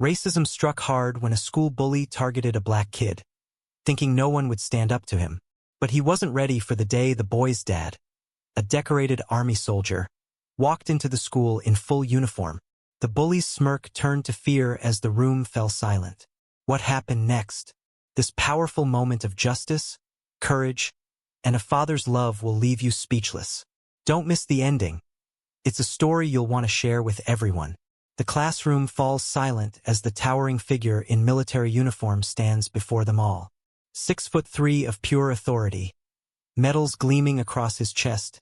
Racism struck hard when a school bully targeted a black kid, thinking no one would stand up to him. But he wasn't ready for the day the boy's dad, a decorated army soldier, walked into the school in full uniform. The bully's smirk turned to fear as the room fell silent. What happened next? This powerful moment of justice, courage, and a father's love will leave you speechless. Don't miss the ending. It's a story you'll want to share with everyone. The classroom falls silent as the towering figure in military uniform stands before them all. 6'3" of pure authority, medals gleaming across his chest,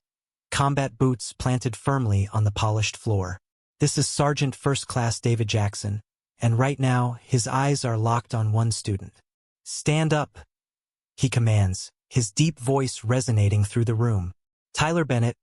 combat boots planted firmly on the polished floor. This is Sergeant First Class David Jackson, and right now his eyes are locked on one student. Stand up, he commands, his deep voice resonating through the room. Tyler Bennett,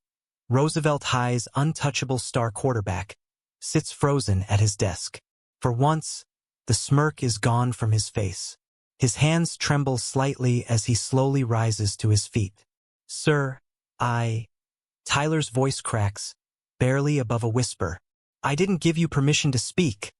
Roosevelt High's untouchable star quarterback, sits frozen at his desk. For once, the smirk is gone from his face. His hands tremble slightly as he slowly rises to his feet. Sir, Tyler's voice cracks, barely above a whisper. I didn't give you permission to speak.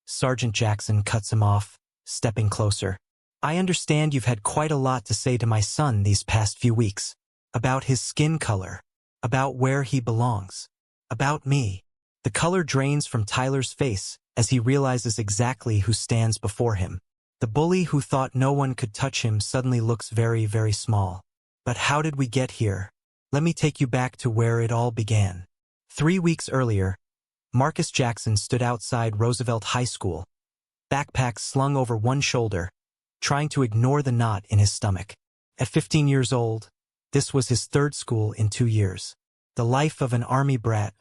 Sergeant Jackson cuts him off, stepping closer. I understand you've had quite a lot to say to my son these past few weeks. About his skin color. About where he belongs. About me. The color drains from Tyler's face as he realizes exactly who stands before him. The bully who thought no one could touch him suddenly looks very, very small. But how did we get here? Let me take you back to where it all began. 3 weeks earlier, Marcus Jackson stood outside Roosevelt High School, backpack slung over one shoulder, trying to ignore the knot in his stomach. At 15 years old, this was his third school in 2 years. The life of an army brat.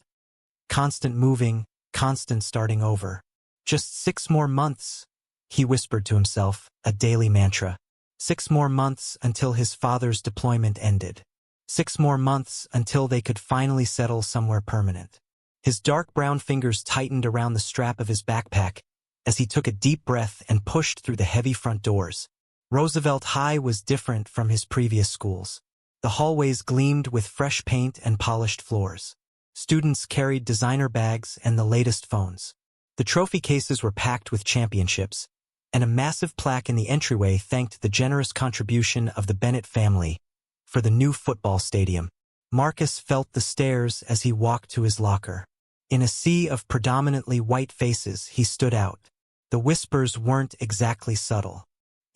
Constant moving, constant starting over. Just 6 more months, he whispered to himself, a daily mantra. 6 more months until his father's deployment ended. 6 more months until they could finally settle somewhere permanent. His dark brown fingers tightened around the strap of his backpack as he took a deep breath and pushed through the heavy front doors. Roosevelt High was different from his previous schools. The hallways gleamed with fresh paint and polished floors. Students carried designer bags and the latest phones. The trophy cases were packed with championships, and a massive plaque in the entryway thanked the generous contribution of the Bennett family for the new football stadium. Marcus felt the stares as he walked to his locker. In a sea of predominantly white faces, he stood out. The whispers weren't exactly subtle.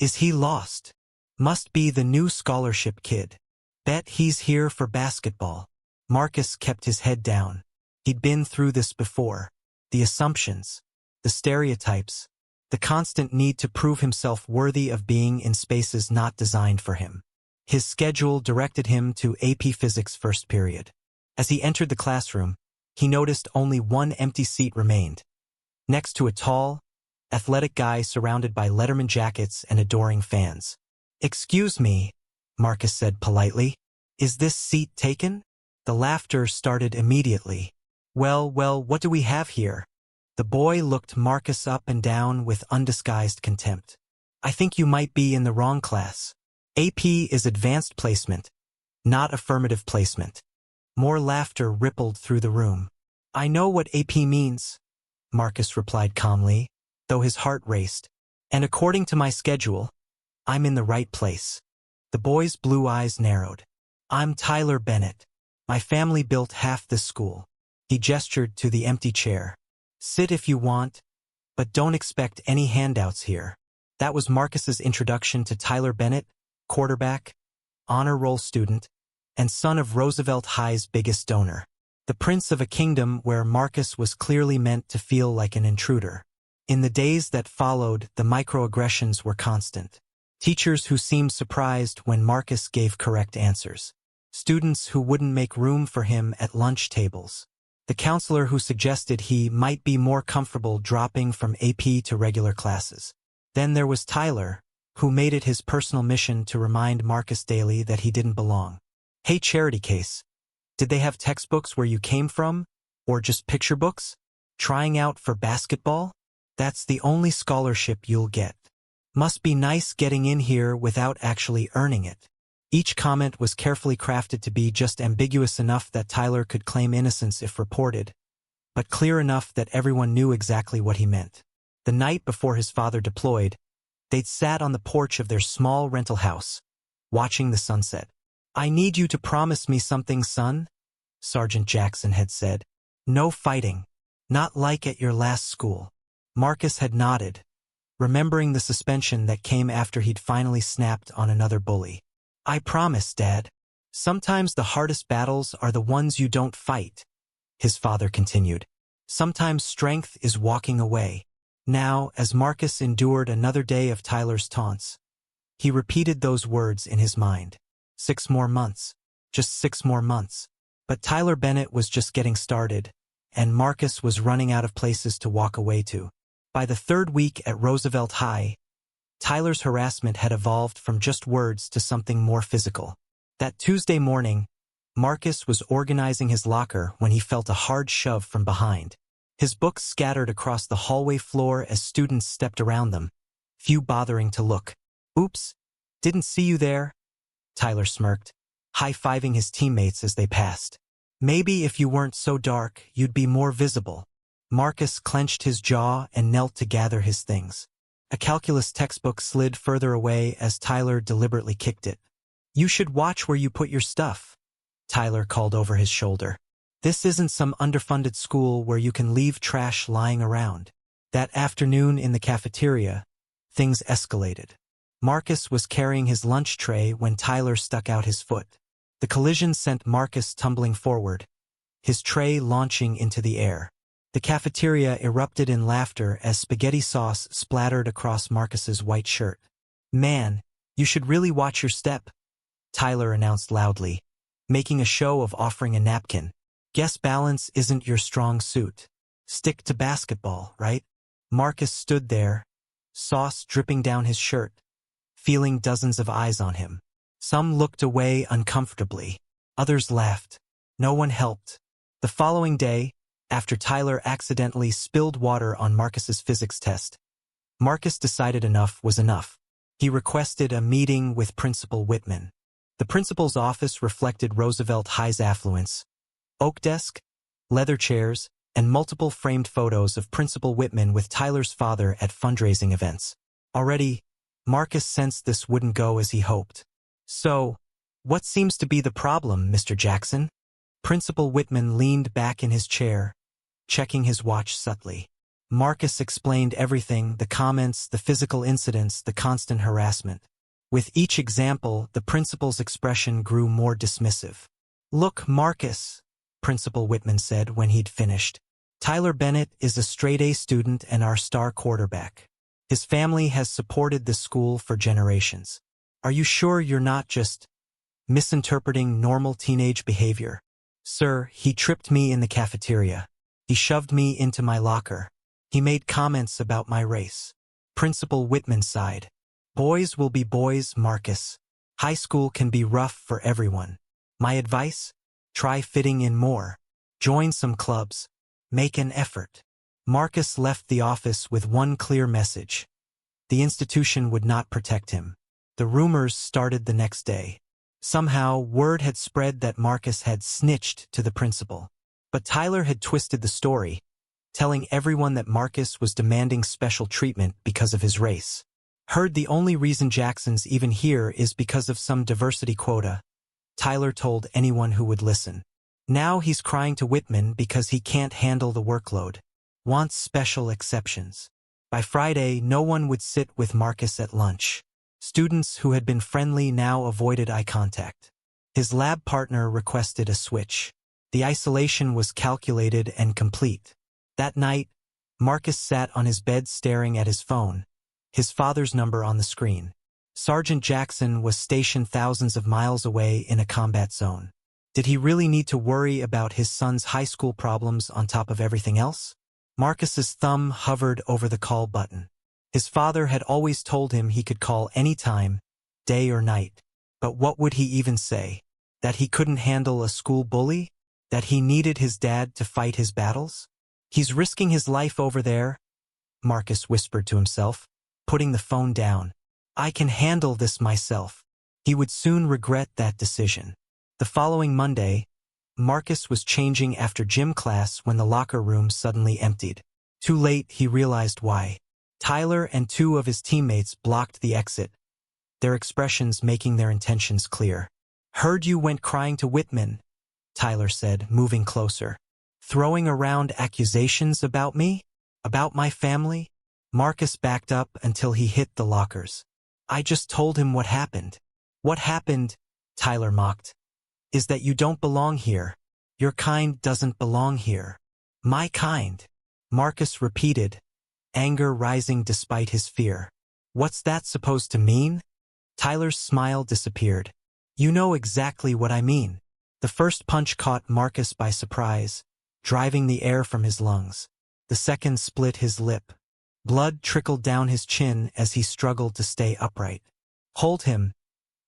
Is he lost? Must be the new scholarship kid. Bet he's here for basketball. Marcus kept his head down. He'd been through this before. The assumptions, the stereotypes, the constant need to prove himself worthy of being in spaces not designed for him. His schedule directed him to AP Physics first period. As he entered the classroom, he noticed only one empty seat remained, next to a tall, athletic guy surrounded by Letterman jackets and adoring fans. Excuse me, Marcus said politely. Is this seat taken? The laughter started immediately. Well, what do we have here? The boy looked Marcus up and down with undisguised contempt. I think you might be in the wrong class. AP is advanced placement, not affirmative placement. More laughter rippled through the room. I know what AP means, Marcus replied calmly, though his heart raced. And according to my schedule, I'm in the right place. The boy's blue eyes narrowed. I'm Tyler Bennett. My family built half this school. He gestured to the empty chair. Sit if you want, but don't expect any handouts here. That was Marcus's introduction to Tyler Bennett, quarterback, honor roll student, and son of Roosevelt High's biggest donor. The prince of a kingdom where Marcus was clearly meant to feel like an intruder. In the days that followed, the microaggressions were constant. Teachers who seemed surprised when Marcus gave correct answers. Students who wouldn't make room for him at lunch tables. The counselor who suggested he might be more comfortable dropping from AP to regular classes. Then there was Tyler, who made it his personal mission to remind Marcus daily that he didn't belong. Hey, charity case. Did they have textbooks where you came from? Or just picture books? Trying out for basketball? That's the only scholarship you'll get. Must be nice getting in here without actually earning it. Each comment was carefully crafted to be just ambiguous enough that Tyler could claim innocence if reported, but clear enough that everyone knew exactly what he meant. The night before his father deployed, they'd sat on the porch of their small rental house, watching the sunset. "I need you to promise me something, son," Sergeant Jackson had said. "No fighting. Not like at your last school." Marcus had nodded, remembering the suspension that came after he'd finally snapped on another bully. "I promise, Dad. Sometimes the hardest battles are the ones you don't fight," his father continued. "Sometimes strength is walking away." Now, as Marcus endured another day of Tyler's taunts, he repeated those words in his mind. 6 more months. Just 6 more months. But Tyler Bennett was just getting started, and Marcus was running out of places to walk away to. By the 3rd week at Roosevelt High, Tyler's harassment had evolved from just words to something more physical. That Tuesday morning, Marcus was organizing his locker when he felt a hard shove from behind. His books scattered across the hallway floor as students stepped around them, few bothering to look. "Oops, didn't see you there," Tyler smirked, high-fiving his teammates as they passed. "Maybe if you weren't so dark, you'd be more visible." Marcus clenched his jaw and knelt to gather his things. A calculus textbook slid further away as Tyler deliberately kicked it. "You should watch where you put your stuff," Tyler called over his shoulder. "This isn't some underfunded school where you can leave trash lying around." That afternoon in the cafeteria, things escalated. Marcus was carrying his lunch tray when Tyler stuck out his foot. The collision sent Marcus tumbling forward, his tray launching into the air. The cafeteria erupted in laughter as spaghetti sauce splattered across Marcus's white shirt. "Man, you should really watch your step," Tyler announced loudly, making a show of offering a napkin. "Guess balance isn't your strong suit. Stick to basketball, right?" Marcus stood there, sauce dripping down his shirt, feeling dozens of eyes on him. Some looked away uncomfortably. Others laughed. No one helped. The following day, after Tyler accidentally spilled water on Marcus's physics test, Marcus decided enough was enough. He requested a meeting with Principal Whitman. The principal's office reflected Roosevelt High's affluence. Oak desk, leather chairs, and multiple framed photos of Principal Whitman with Tyler's father at fundraising events. Already, Marcus sensed this wouldn't go as he hoped. "So, what seems to be the problem, Mr. Jackson?" Principal Whitman leaned back in his chair, checking his watch subtly. Marcus explained everything, the comments, the physical incidents, the constant harassment. With each example, the principal's expression grew more dismissive. "Look, Marcus," Principal Whitman said when he'd finished. "Tyler Bennett is a straight-A student and our star quarterback. His family has supported the school for generations. Are you sure you're not just misinterpreting normal teenage behavior?" "Sir, he tripped me in the cafeteria. He shoved me into my locker. He made comments about my race." Principal Whitman sighed. "Boys will be boys, Marcus. High school can be rough for everyone. My advice? Try fitting in more. Join some clubs. Make an effort." Marcus left the office with one clear message. The institution would not protect him. The rumors started the next day. Somehow, word had spread that Marcus had snitched to the principal. But Tyler had twisted the story, telling everyone that Marcus was demanding special treatment because of his race. "Heard the only reason Jackson's even here is because of some diversity quota," Tyler told anyone who would listen. "Now he's crying to Whitman because he can't handle the workload. Wants special exceptions." By Friday, no one would sit with Marcus at lunch. Students who had been friendly now avoided eye contact. His lab partner requested a switch. The isolation was calculated and complete. That night, Marcus sat on his bed staring at his phone, his father's number on the screen. Sergeant Jackson was stationed thousands of miles away in a combat zone. Did he really need to worry about his son's high school problems on top of everything else? Marcus's thumb hovered over the call button. His father had always told him he could call any time, day or night. But what would he even say? That he couldn't handle a school bully? That he needed his dad to fight his battles? "He's risking his life over there," Marcus whispered to himself, putting the phone down. "I can handle this myself." He would soon regret that decision. The following Monday, Marcus was changing after gym class when the locker room suddenly emptied. Too late, he realized why. Tyler and two of his teammates blocked the exit, their expressions making their intentions clear. "Heard you went crying to Whitman," Tyler said, moving closer. "Throwing around accusations about me? About my family?" Marcus backed up until he hit the lockers. "I just told him what happened." "What happened," Tyler mocked, "is that you don't belong here. Your kind doesn't belong here." "My kind," Marcus repeated, anger rising despite his fear. "What's that supposed to mean?" Tyler's smile disappeared. "You know exactly what I mean." The first punch caught Marcus by surprise, driving the air from his lungs. The second split his lip. Blood trickled down his chin as he struggled to stay upright. "Hold him,"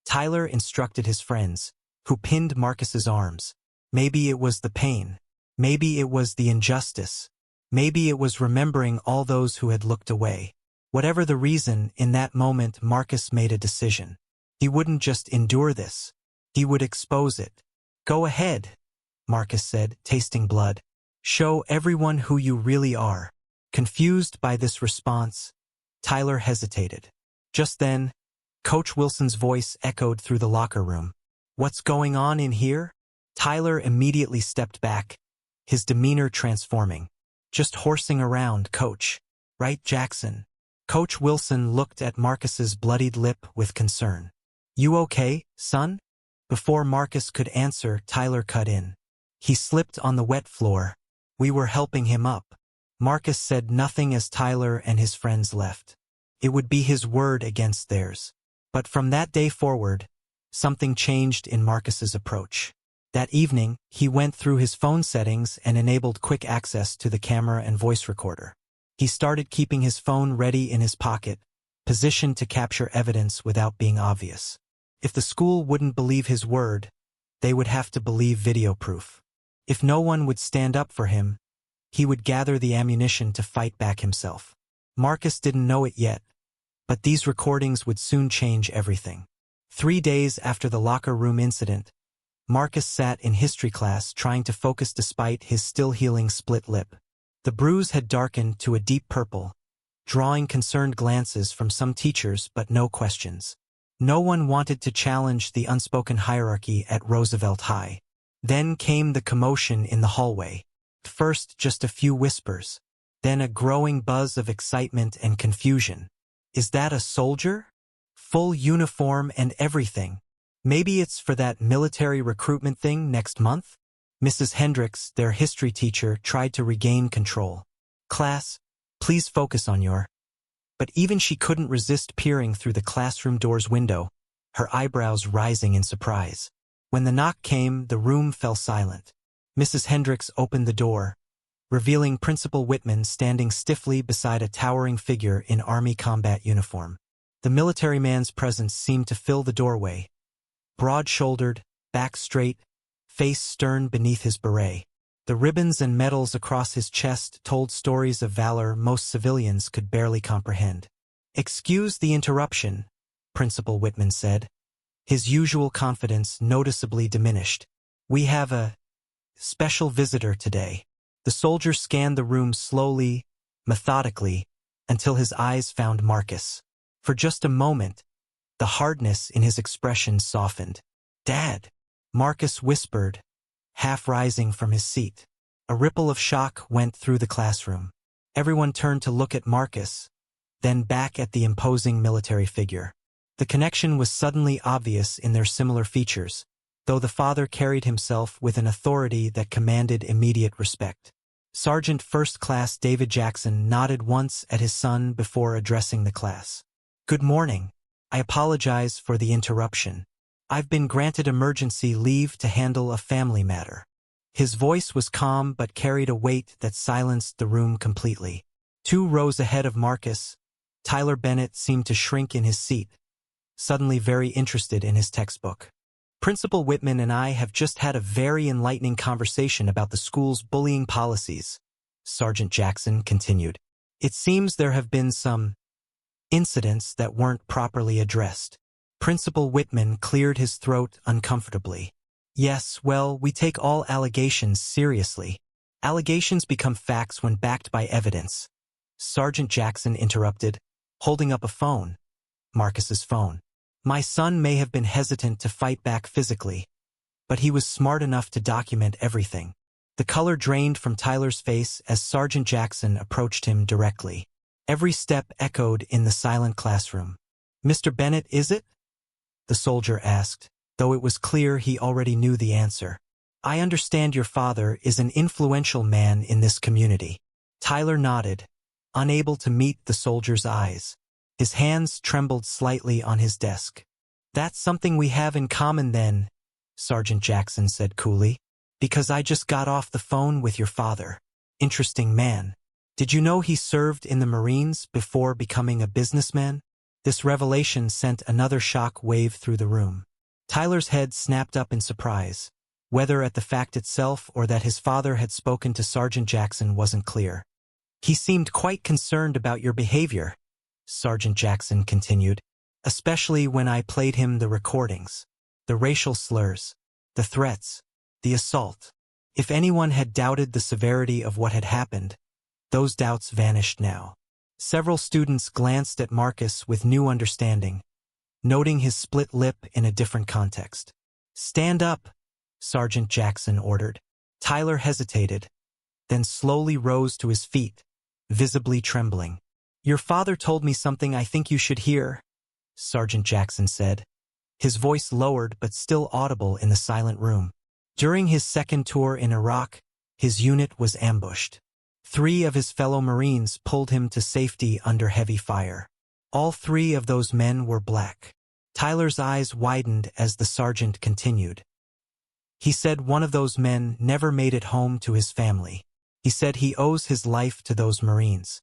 Tyler instructed his friends, who pinned Marcus's arms. Maybe it was the pain. Maybe it was the injustice. Maybe it was remembering all those who had looked away. Whatever the reason, in that moment Marcus made a decision. He wouldn't just endure this. He would expose it. "Go ahead," Marcus said, tasting blood. "Show everyone who you really are." Confused by this response, Tyler hesitated. Just then, Coach Wilson's voice echoed through the locker room. "What's going on in here?" Tyler immediately stepped back, his demeanor transforming. "Just horsing around, Coach. Right, Jackson?" Coach Wilson looked at Marcus's bloodied lip with concern. "You okay, son?" Before Marcus could answer, Tyler cut in. "He slipped on the wet floor. We were helping him up." Marcus said nothing as Tyler and his friends left. It would be his word against theirs. But from that day forward, something changed in Marcus's approach. That evening, he went through his phone settings and enabled quick access to the camera and voice recorder. He started keeping his phone ready in his pocket, positioned to capture evidence without being obvious. If the school wouldn't believe his word, they would have to believe video proof. If no one would stand up for him, he would gather the ammunition to fight back himself. Marcus didn't know it yet, but these recordings would soon change everything. 3 days after the locker room incident, Marcus sat in history class trying to focus despite his still-healing split lip. The bruise had darkened to a deep purple, drawing concerned glances from some teachers but no questions. No one wanted to challenge the unspoken hierarchy at Roosevelt High. Then came the commotion in the hallway. First just a few whispers, then a growing buzz of excitement and confusion. "Is that a soldier? Full uniform and everything. Maybe it's for that military recruitment thing next month?" Mrs. Hendricks, their history teacher, tried to regain control. "Class, please focus on your..." But even she couldn't resist peering through the classroom door's window, her eyebrows rising in surprise. When the knock came, the room fell silent. Mrs. Hendricks opened the door, revealing Principal Whitman standing stiffly beside a towering figure in Army combat uniform. The military man's presence seemed to fill the doorway. Broad-shouldered, back straight, face stern beneath his beret. The ribbons and medals across his chest told stories of valor most civilians could barely comprehend. "Excuse the interruption," Principal Whitman said, his usual confidence noticeably diminished. "We have a special visitor today." The soldier scanned the room slowly, methodically, until his eyes found Marcus. For just a moment, the hardness in his expression softened. "Dad," Marcus whispered, half rising from his seat. A ripple of shock went through the classroom. Everyone turned to look at Marcus, then back at the imposing military figure. The connection was suddenly obvious in their similar features, though the father carried himself with an authority that commanded immediate respect. Sergeant First Class David Jackson nodded once at his son before addressing the class. "Good morning. I apologize for the interruption. I've been granted emergency leave to handle a family matter." His voice was calm but carried a weight that silenced the room completely. 2 rows ahead of Marcus, Tyler Bennett seemed to shrink in his seat, suddenly very interested in his textbook. "Principal Whitman and I have just had a very enlightening conversation about the school's bullying policies," Sergeant Jackson continued. "It seems there have been some incidents that weren't properly addressed." Principal Whitman cleared his throat uncomfortably. "Yes, well, we take all allegations seriously. Allegations become facts when backed by evidence," Sergeant Jackson interrupted, holding up a phone. Marcus's phone. My son may have been hesitant to fight back physically, but he was smart enough to document everything. The color drained from Tyler's face as Sergeant Jackson approached him directly. Every step echoed in the silent classroom. Mr. Bennett, is it? The soldier asked, though it was clear he already knew the answer. I understand your father is an influential man in this community. Tyler nodded, unable to meet the soldier's eyes. His hands trembled slightly on his desk. That's something we have in common then, Sergeant Jackson said coolly, because I just got off the phone with your father. Interesting man. Did you know he served in the Marines before becoming a businessman? This revelation sent another shock wave through the room. Tyler's head snapped up in surprise. Whether at the fact itself or that his father had spoken to Sergeant Jackson wasn't clear. He seemed quite concerned about your behavior, Sergeant Jackson continued, especially when I played him the recordings, the racial slurs, the threats, the assault. If anyone had doubted the severity of what had happened, those doubts vanished now. Several students glanced at Marcus with new understanding, noting his split lip in a different context. Stand up, Sergeant Jackson ordered. Tyler hesitated, then slowly rose to his feet, visibly trembling. Your father told me something I think you should hear, Sergeant Jackson said, his voice lowered but still audible in the silent room. During his second tour in Iraq, his unit was ambushed. 3 of his fellow Marines pulled him to safety under heavy fire. All 3 of those men were black. Tyler's eyes widened as the sergeant continued. He said one of those men never made it home to his family. He said he owes his life to those Marines.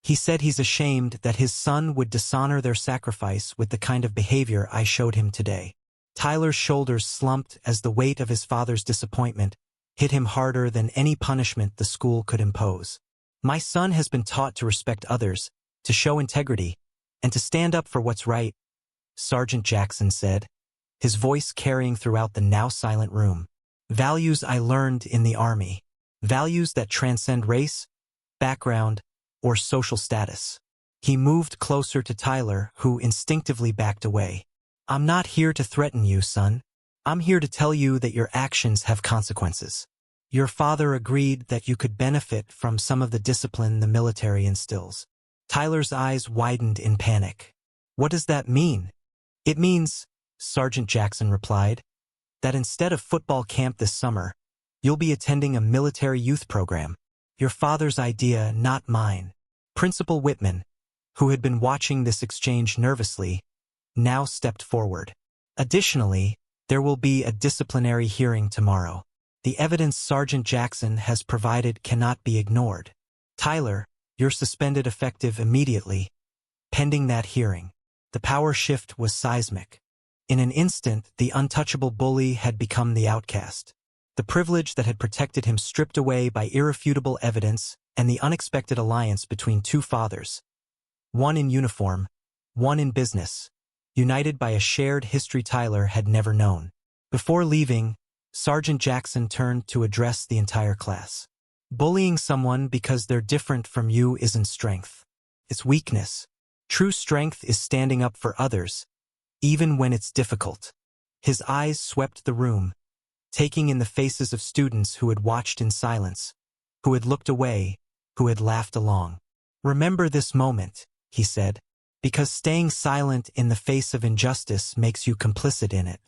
He said he's ashamed that his son would dishonor their sacrifice with the kind of behavior I showed him today. Tyler's shoulders slumped as the weight of his father's disappointment hit him harder than any punishment the school could impose. My son has been taught to respect others, to show integrity, and to stand up for what's right, Sergeant Jackson said, his voice carrying throughout the now silent room. Values I learned in the Army. Values that transcend race, background, or social status. He moved closer to Tyler, who instinctively backed away. I'm not here to threaten you, son. I'm here to tell you that your actions have consequences. Your father agreed that you could benefit from some of the discipline the military instills. Tyler's eyes widened in panic. What does that mean? It means, Sergeant Jackson replied, that instead of football camp this summer, you'll be attending a military youth program. Your father's idea, not mine. Principal Whitman, who had been watching this exchange nervously, now stepped forward. Additionally, there will be a disciplinary hearing tomorrow. The evidence Sergeant Jackson has provided cannot be ignored. Tyler, you're suspended effective immediately, pending that hearing. The power shift was seismic. In an instant, the untouchable bully had become the outcast. The privilege that had protected him stripped away by irrefutable evidence and the unexpected alliance between 2 fathers. One in uniform, one in business, united by a shared history Tyler had never known. Before leaving, Sergeant Jackson turned to address the entire class. Bullying someone because they're different from you isn't strength. It's weakness. True strength is standing up for others, even when it's difficult. His eyes swept the room, taking in the faces of students who had watched in silence, who had looked away, who had laughed along. Remember this moment, he said, because staying silent in the face of injustice makes you complicit in it.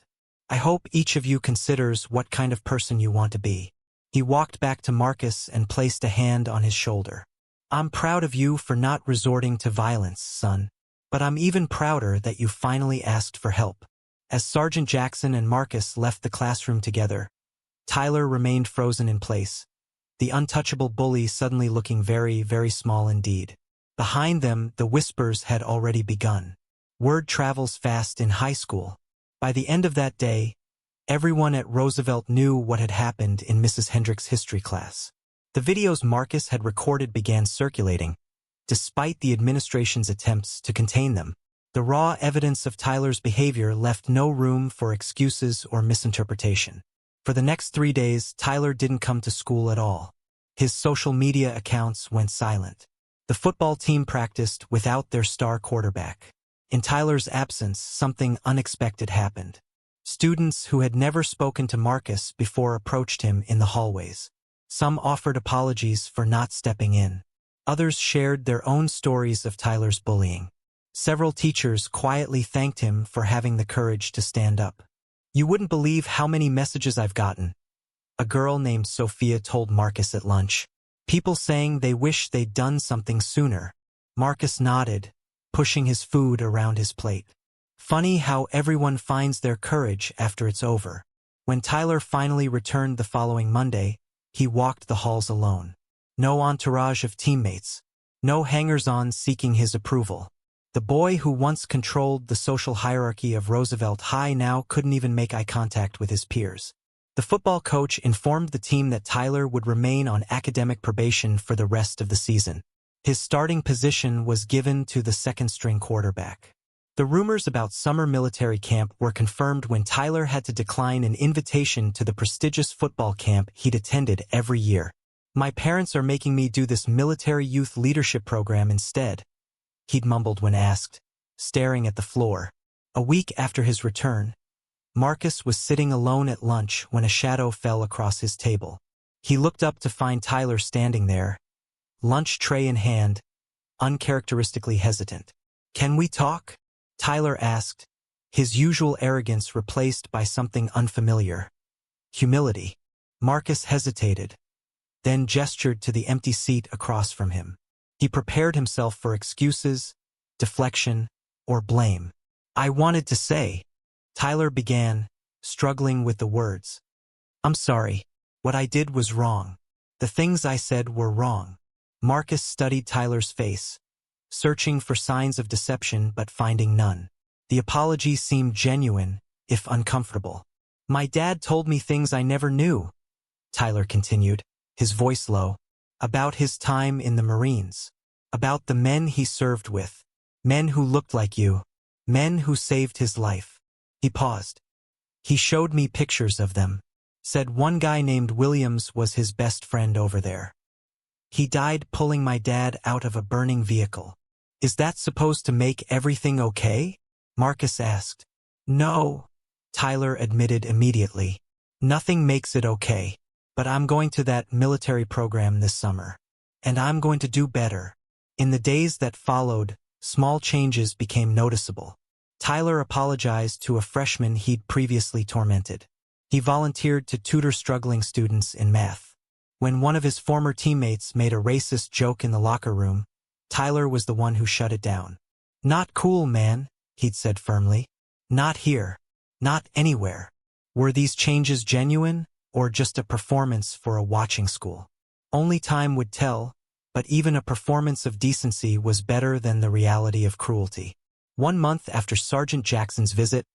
I hope each of you considers what kind of person you want to be. He walked back to Marcus and placed a hand on his shoulder. I'm proud of you for not resorting to violence, son, but I'm even prouder that you finally asked for help. As Sergeant Jackson and Marcus left the classroom together, Tyler remained frozen in place, the untouchable bully suddenly looking very, very small indeed. Behind them, the whispers had already begun. Word travels fast in high school. By the end of that day, everyone at Roosevelt knew what had happened in Mrs. Hendricks' history class. The videos Marcus had recorded began circulating, despite the administration's attempts to contain them. The raw evidence of Tyler's behavior left no room for excuses or misinterpretation. For the next 3 days, Tyler didn't come to school at all. His social media accounts went silent. The football team practiced without their star quarterback. In Tyler's absence, something unexpected happened. Students who had never spoken to Marcus before approached him in the hallways. Some offered apologies for not stepping in. Others shared their own stories of Tyler's bullying. Several teachers quietly thanked him for having the courage to stand up. "You wouldn't believe how many messages I've gotten," a girl named Sophia told Marcus at lunch. "People saying they wish they'd done something sooner." Marcus nodded, pushing his food around his plate. Funny how everyone finds their courage after it's over. When Tyler finally returned the following Monday, he walked the halls alone. No entourage of teammates. No hangers-on seeking his approval. The boy who once controlled the social hierarchy of Roosevelt High now couldn't even make eye contact with his peers. The football coach informed the team that Tyler would remain on academic probation for the rest of the season. His starting position was given to the second-string quarterback. The rumors about summer military camp were confirmed when Tyler had to decline an invitation to the prestigious football camp he'd attended every year. "My parents are making me do this military youth leadership program instead," he'd mumbled when asked, staring at the floor. A week after his return, Marcus was sitting alone at lunch when a shadow fell across his table. He looked up to find Tyler standing there, lunch tray in hand, uncharacteristically hesitant. "Can we talk?" Tyler asked, his usual arrogance replaced by something unfamiliar. Humility. Marcus hesitated, then gestured to the empty seat across from him. He prepared himself for excuses, deflection, or blame. "I wanted to say," Tyler began, struggling with the words. "I'm sorry. What I did was wrong. The things I said were wrong." Marcus studied Tyler's face, searching for signs of deception but finding none. The apology seemed genuine, if uncomfortable. "My dad told me things I never knew," Tyler continued, his voice low, "about his time in the Marines, about the men he served with, men who looked like you, men who saved his life." He paused. "He showed me pictures of them. Said one guy named Williams was his best friend over there. He died pulling my dad out of a burning vehicle." "Is that supposed to make everything okay?" Marcus asked. "No," Tyler admitted immediately. "Nothing makes it okay. But I'm going to that military program this summer. And I'm going to do better." In the days that followed, small changes became noticeable. Tyler apologized to a freshman he'd previously tormented. He volunteered to tutor struggling students in math. When one of his former teammates made a racist joke in the locker room, Tyler was the one who shut it down. "Not cool, man," he'd said firmly. "Not here. Not anywhere." Were these changes genuine, or just a performance for a watching school? Only time would tell, but even a performance of decency was better than the reality of cruelty. 1 month after Sergeant Jackson's visit,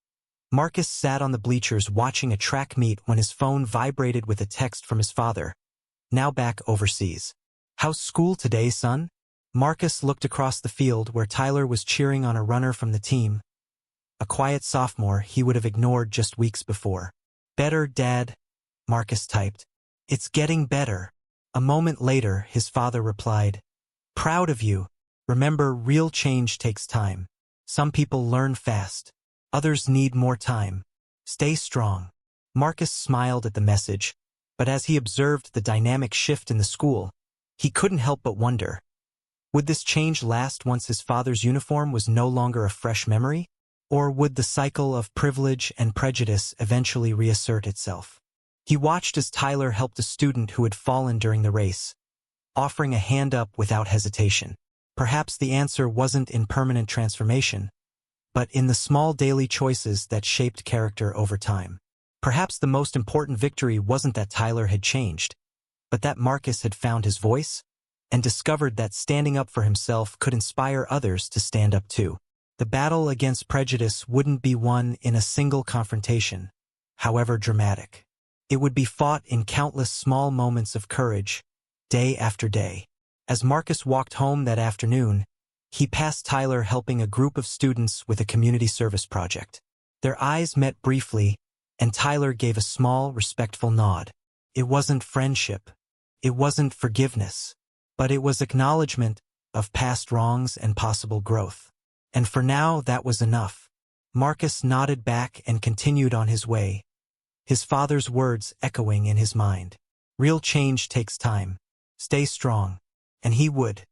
Marcus sat on the bleachers watching a track meet when his phone vibrated with a text from his father, now back overseas. "How's school today, son?" Marcus looked across the field where Tyler was cheering on a runner from the team, a quiet sophomore he would have ignored just weeks before. "Better, Dad," Marcus typed. "It's getting better." A moment later, his father replied, "Proud of you. Remember, real change takes time. Some people learn fast. Others need more time. Stay strong." Marcus smiled at the message, but as he observed the dynamic shift in the school, he couldn't help but wonder. Would this change last once his father's uniform was no longer a fresh memory? Or would the cycle of privilege and prejudice eventually reassert itself? He watched as Tyler helped a student who had fallen during the race, offering a hand up without hesitation. Perhaps the answer wasn't in permanent transformation, but in the small daily choices that shaped character over time. Perhaps the most important victory wasn't that Tyler had changed, but that Marcus had found his voice and discovered that standing up for himself could inspire others to stand up too. The battle against prejudice wouldn't be won in a single confrontation, however dramatic. It would be fought in countless small moments of courage, day after day. As Marcus walked home that afternoon, he passed Tyler helping a group of students with a community service project. Their eyes met briefly, and Tyler gave a small, respectful nod. It wasn't friendship. It wasn't forgiveness. But it was acknowledgement, of past wrongs and possible growth. And for now, that was enough. Marcus nodded back and continued on his way, his father's words echoing in his mind. Real change takes time. Stay strong. And he would.